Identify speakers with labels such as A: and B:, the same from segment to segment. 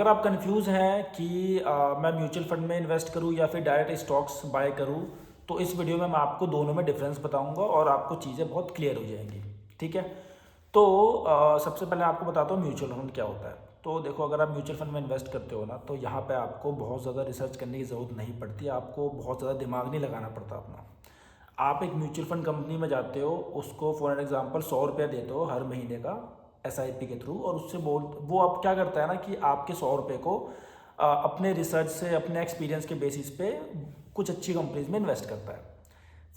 A: अगर आप कंफ्यूज हैं कि मैं म्यूचुअल फंड में इन्वेस्ट करूं या फिर डायरेक्ट स्टॉक्स बाय करूं, तो इस वीडियो में मैं आपको दोनों में डिफरेंस बताऊंगा और आपको चीज़ें बहुत क्लियर हो जाएंगी। ठीक है। तो सबसे पहले आपको बताता हूँ म्यूचुअल फंड क्या होता है। तो देखो, अगर आप म्यूचुअल फंड में इन्वेस्ट करते हो ना, तो यहाँ पे आपको बहुत ज़्यादा रिसर्च करने की ज़रूरत नहीं पड़ती, आपको बहुत ज़्यादा दिमाग नहीं लगाना पड़ता अपना। आप एक म्यूचुअल फंड कंपनी में जाते हो, उसको फॉर एन एग्जांपल 100 रुपया देते हो हर महीने का एसआईपी के थ्रू, और उससे वो आप क्या करता है ना कि आपके 100 रुपये को अपने रिसर्च से, अपने एक्सपीरियंस के बेसिस पे कुछ अच्छी कंपनीज में इन्वेस्ट करता है।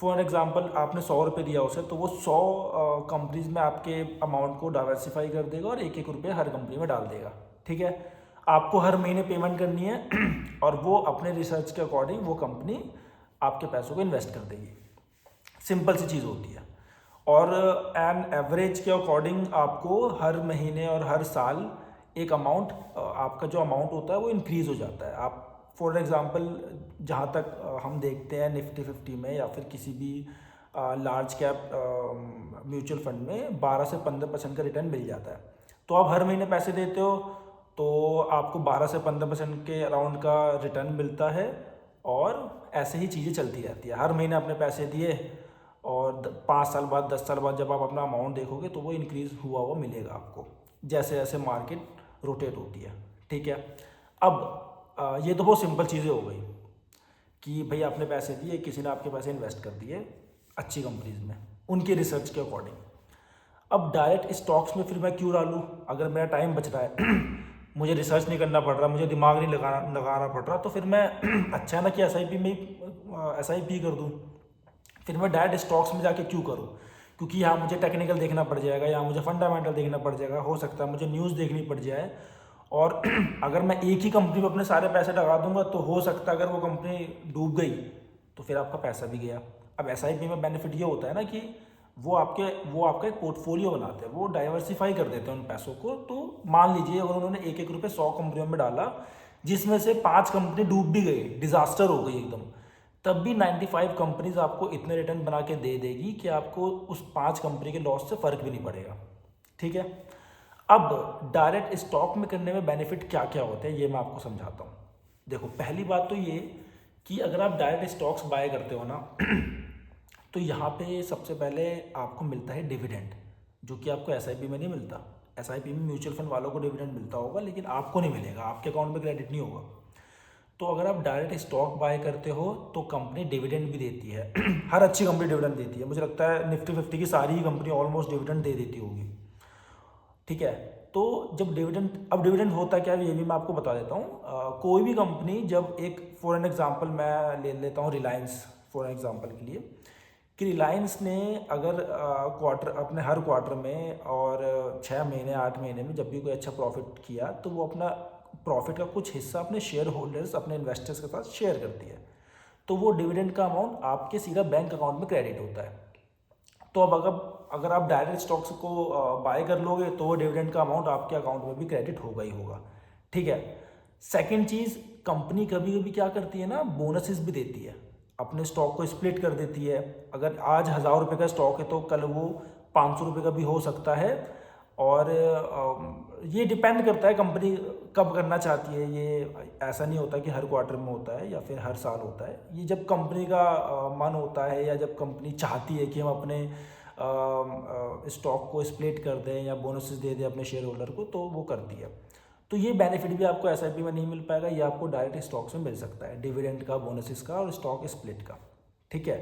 A: फॉर एग्जांपल आपने 100 रुपये दिया उसे, तो वो 100 कंपनीज में आपके अमाउंट को डाइवर्सिफाई कर देगा और एक एक रुपये हर कंपनी में डाल देगा। ठीक है। आपको हर महीने पेमेंट करनी है और वो अपने रिसर्च के अकॉर्डिंग वो कंपनी आपके पैसों को इन्वेस्ट कर देगी। सिंपल सी चीज़ होती है। और एन एवरेज के अकॉर्डिंग आपको हर महीने और हर साल एक अमाउंट, आपका जो अमाउंट होता है वो इंक्रीज़ हो जाता है। आप फॉर एग्जांपल, जहाँ तक हम देखते हैं निफ्टी 50 में या फिर किसी भी लार्ज कैप म्यूचुअल फंड में 12 से 15% का रिटर्न मिल जाता है। तो आप हर महीने पैसे देते हो, तो आपको 12 से 15% के अराउंड का रिटर्न मिलता है। और ऐसे ही चीज़ें चलती रहती है। हर महीने अपने पैसे दिए और 5 साल बाद, 10 साल बाद जब आप अपना अमाउंट देखोगे तो वो इंक्रीज़ हुआ हुआ मिलेगा आपको, जैसे जैसे मार्केट रोटेट होती है। ठीक है। अब ये तो बहुत सिंपल चीज़ें हो गई कि भाई आपने पैसे दिए, किसी ने आपके पैसे इन्वेस्ट कर दिए अच्छी कंपनीज में उनके रिसर्च के अकॉर्डिंग। अब डायरेक्ट स्टॉक्स में फिर मैं क्यों डालूँ अगर मेरा टाइम बच रहा है मुझे रिसर्च नहीं करना पड़ रहा, मुझे दिमाग नहीं लगाना पड़ रहा, तो फिर मैं अच्छा है ना कि एसआईपी में एसआईपी कर दूँ। फिर मैं डायरेक्ट स्टॉक्स में जाके क्यों करूँ? क्योंकि यहाँ मुझे टेक्निकल देखना पड़ जाएगा, यहाँ मुझे फंडामेंटल देखना पड़ जाएगा, हो सकता है मुझे न्यूज़ देखनी पड़ जाए। और अगर मैं एक ही कंपनी में अपने सारे पैसे लगा दूंगा तो हो सकता है अगर वो कंपनी डूब गई तो फिर आपका पैसा भी गया। अब एसआईपी में बेनिफिट ये होता है ना कि वो आपका एक पोर्टफोलियो बनाते हैं, वो डाइवर्सिफाई कर देते हैं उन पैसों को। तो मान लीजिए अगर उन्होंने एक एक रुपये 100 कंपनियों में डाला, जिसमें से 5 कंपनी डूब भी गई, डिजास्टर हो गई एकदम, तब भी 95 कंपनीज आपको इतने रिटर्न बना के दे देगी कि आपको उस 5 कंपनी के लॉस से फर्क भी नहीं पड़ेगा। ठीक है। अब डायरेक्ट स्टॉक में करने में बेनिफिट क्या क्या होते हैं ये मैं आपको समझाता हूँ। देखो, पहली बात तो ये कि अगर आप डायरेक्ट स्टॉक्स बाय करते हो ना तो यहाँ पे सबसे पहले आपको मिलता है डिविडेंड, जो कि आपको एसआईपी में नहीं मिलता। एसआईपी में म्यूचुअल फंड वालों को डिविडेंड मिलता होगा, लेकिन आपको नहीं मिलेगा, आपके अकाउंट में क्रेडिट नहीं होगा। तो अगर आप डायरेक्ट स्टॉक बाय करते हो तो कंपनी डिविडेंड भी देती है हर अच्छी कंपनी डिविडेंड देती है, मुझे लगता है निफ्टी 50 की सारी ही कंपनी ऑलमोस्ट डिविडेंड दे देती होगी। ठीक है। तो जब डिविडेंड, अब डिविडेंड होता क्या है ये भी मैं आपको बता देता हूँ। कोई भी कंपनी जब एक, फॉर एन एग्जांपल मैं ले लेता हूँ रिलायंस फॉर एन एग्जांपल के लिए, कि रिलायंस ने अगर क्वार्टर, अपने हर क्वार्टर में और 6 महीने 8 महीने में जब भी कोई अच्छा प्रॉफिट किया तो वो अपना प्रॉफिट का कुछ हिस्सा अपने शेयर होल्डर्स, अपने इन्वेस्टर्स के साथ शेयर करती है। तो वो डिविडेंड का अमाउंट आपके सीधा बैंक अकाउंट में क्रेडिट होता है। तो अब अगर आप डायरेक्ट स्टॉक्स को बाय कर लोगे तो वो डिविडेंड का अमाउंट आपके अकाउंट में भी क्रेडिट होगा ही होगा। ठीक है। सेकंड चीज़, कंपनी कभी कभी क्या करती है ना, बोनसेस भी देती है, अपने स्टॉक को स्प्लिट कर देती है। अगर आज 1,000 रुपये का स्टॉक है तो कल वो 500 रुपये का भी हो सकता है। और ये डिपेंड करता है कंपनी कब करना चाहती है। ये ऐसा नहीं होता कि हर क्वार्टर में होता है या फिर हर साल होता है। ये जब कंपनी का मन होता है या जब कंपनी चाहती है कि हम अपने स्टॉक को स्प्लिट कर दें या बोनसेस दे दें अपने शेयर होल्डर को, तो वो करती है। तो ये बेनिफिट भी आपको एसआईपी में नहीं मिल पाएगा, ये आपको डायरेक्ट स्टॉक्स में मिल सकता है, डिविडेंड का, बोनसेस का और स्टॉक स्प्लिट का। ठीक है।